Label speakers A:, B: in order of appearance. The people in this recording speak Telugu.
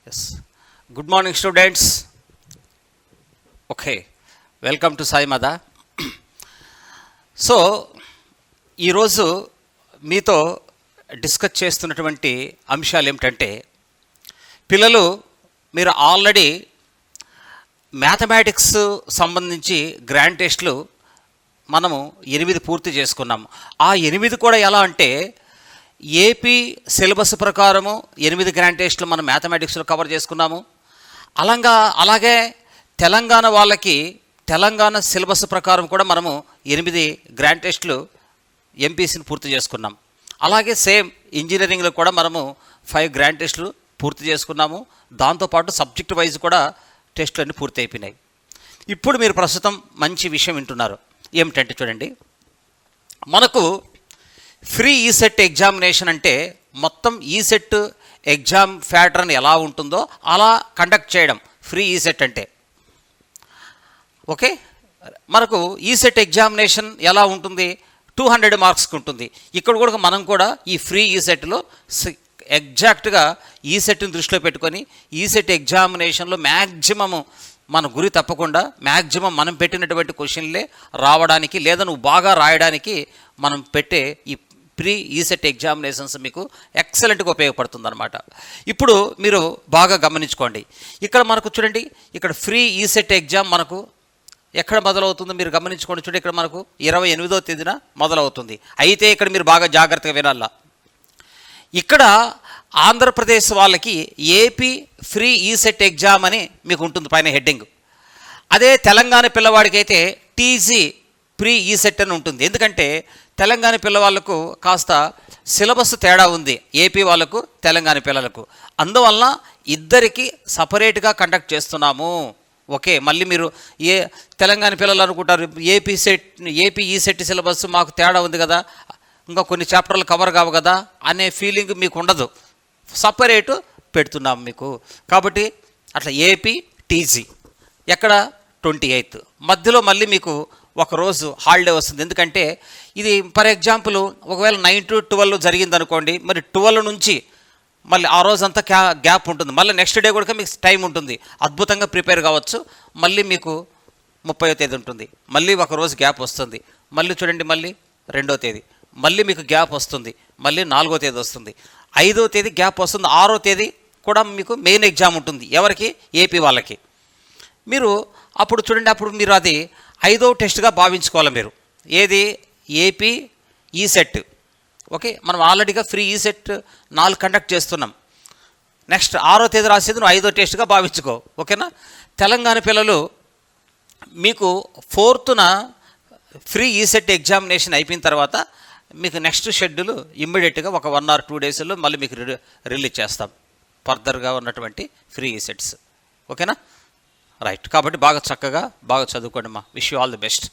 A: Yes. Good morning, students. Okay. Welcome to Sai Mada. So ఈరోజు మీతో డిస్కస్ చేస్తున్నటువంటి అంశాలు ఏమిటంటే, పిల్లలు మీరు ఆల్రెడీ మ్యాథమెటిక్స్ సంబంధించి గ్రాండ్ టెస్ట్లు మనము 8 పూర్తి చేసుకున్నాము. ఆ 8 కూడా ఎలా అంటే, ఏపీ సిలబస్ ప్రకారము 8 గ్రాండ్ టెస్ట్లు మనం మ్యాథమెటిక్స్లో కవర్ చేసుకున్నాము. అలాగే తెలంగాణ వాళ్ళకి తెలంగాణ సిలబస్ ప్రకారం కూడా మనము 8 గ్రాండ్ టెస్ట్లు ఎంపీసీని పూర్తి చేసుకున్నాం. అలాగే సేమ్ ఇంజనీరింగ్లో కూడా మనము 5 గ్రాండ్ టెస్ట్లు పూర్తి చేసుకున్నాము. దాంతోపాటు సబ్జెక్ట్ వైజ్ కూడా టెస్టులు అన్నీ పూర్తి అయిపోయినాయి. ఇప్పుడు మీరు ప్రస్తుతం మంచి విషయం వింటున్నారు. ఏమిటంటే చూడండి, మనకు ఫ్రీ ఈసెట్ ఎగ్జామినేషన్ అంటే మొత్తం ఈసెట్ ఎగ్జామ్ ప్యాటర్న్ ఎలా ఉంటుందో అలా కండక్ట్ చేయడం ఫ్రీ ఈసెట్ అంటే. ఓకే, మనకు ఈసెట్ ఎగ్జామినేషన్ ఎలా ఉంటుంది, 200 మార్క్స్కి ఉంటుంది. ఇక్కడ కూడా మనం కూడా ఈ ఫ్రీ ఈసెట్లో ఎగ్జాక్ట్గా ఈసెట్ని దృష్టిలో పెట్టుకొని ఈసెట్ ఎగ్జామినేషన్లో మ్యాక్సిమము మన గురి తప్పకుండా మ్యాక్సిమం మనం పెట్టినటువంటి క్వశ్చన్లే రావడానికి, లేదా నువ్వు బాగా రాయడానికి మనం పెట్టే ఈ ప్రీ ఈసెట్ ఎగ్జామినేషన్స్ మీకు ఎక్సలెంట్గా ఉపయోగపడుతుంది అనమాట. ఇప్పుడు మీరు బాగా గమనించుకోండి. ఇక్కడ మనకు చూడండి, ఇక్కడ ఫ్రీ ఈసెట్ ఎగ్జామ్ మనకు ఎక్కడ మొదలవుతుందో మీరు గమనించుకోండి. చూడండి, ఇక్కడ మనకు 28వ తేదీన మొదలవుతుంది. అయితే ఇక్కడ మీరు బాగా జాగ్రత్తగా వినాలా. ఇక్కడ ఆంధ్రప్రదేశ్ వాళ్ళకి ఏపీ ఫ్రీ ఈసెట్ ఎగ్జామ్ అని మీకు ఉంటుంది పైన హెడ్డింగ్. అదే తెలంగాణ పిల్లవాడికి అయితే టీజీ ప్రీ ఈసెట్ అని ఉంటుంది. ఎందుకంటే తెలంగాణ పిల్లవాళ్ళకు కాస్త సిలబస్ తేడా ఉంది, ఏపీ వాళ్ళకు తెలంగాణ పిల్లలకు. అందువలన ఇద్దరికి సపరేట్గా కండక్ట్ చేస్తున్నాము. ఓకే, మళ్ళీ మీరు తెలంగాణ పిల్లలు అనుకుంటారు ఏపీ ఈసెట్ సిలబస్ మాకు తేడా ఉంది కదా, ఇంకా కొన్ని చాప్టర్లు కవర్ కావు కదా అనే ఫీలింగ్ మీకు ఉండదు. సపరేటు పెడుతున్నాం మీకు. కాబట్టి అట్లా ఏపీ టీజీ ఎక్కడ 28th మధ్యలో మళ్ళీ మీకు ఒకరోజు హాలిడే వస్తుంది. ఎందుకంటే ఇది ఫర్ ఎగ్జాంపుల్ ఒకవేళ 9 to 12 జరిగింది అనుకోండి, మరి 12 నుంచి మళ్ళీ ఆ రోజంతా గ్యాప్ ఉంటుంది. మళ్ళీ నెక్స్ట్ డే కూడా మీకు టైం ఉంటుంది, అద్భుతంగా ప్రిపేర్ కావచ్చు. మళ్ళీ మీకు 30వ తేదీ ఉంటుంది, మళ్ళీ ఒకరోజు గ్యాప్ వస్తుంది. మళ్ళీ చూడండి, మళ్ళీ 2వ తేదీ మళ్ళీ మీకు గ్యాప్ వస్తుంది, మళ్ళీ 4వ తేదీ వస్తుంది, 5వ తేదీ గ్యాప్ వస్తుంది, 6వ తేదీ కూడా మీకు మెయిన్ ఎగ్జామ్ ఉంటుంది. ఎవరికి? ఏపీ వాళ్ళకి. మీరు అప్పుడు చూడండి, అప్పుడు మీరు అది 5వ టెస్ట్గా భావించుకోవాలి మీరు. ఏది? AP ECET. ఓకే, మనం ఆల్రెడీగా ఫ్రీ ఈసెట్ 4 కండక్ట్ చేస్తున్నాం. నెక్స్ట్ 6వ తేదీ రాసేది నువ్వు 5వ టెస్ట్గా భావించుకో. ఓకేనా? తెలంగాణ పిల్లలు మీకు 4th ఫ్రీ ఈసెట్ ఎగ్జామినేషన్ అయిపోయిన తర్వాత మీకు నెక్స్ట్ షెడ్యూల్ ఇమ్మీడియట్గా ఒక 1 or 2 డేస్లో మళ్ళీ మీకు రిలీజ్ చేస్తాం ఫర్దర్గా ఉన్నటువంటి ఫ్రీ ఈసెట్స్. ఓకేనా? రైట్. కాబట్టి బాగా చక్కగా బాగా చదువుకోండి. Wish you all the best.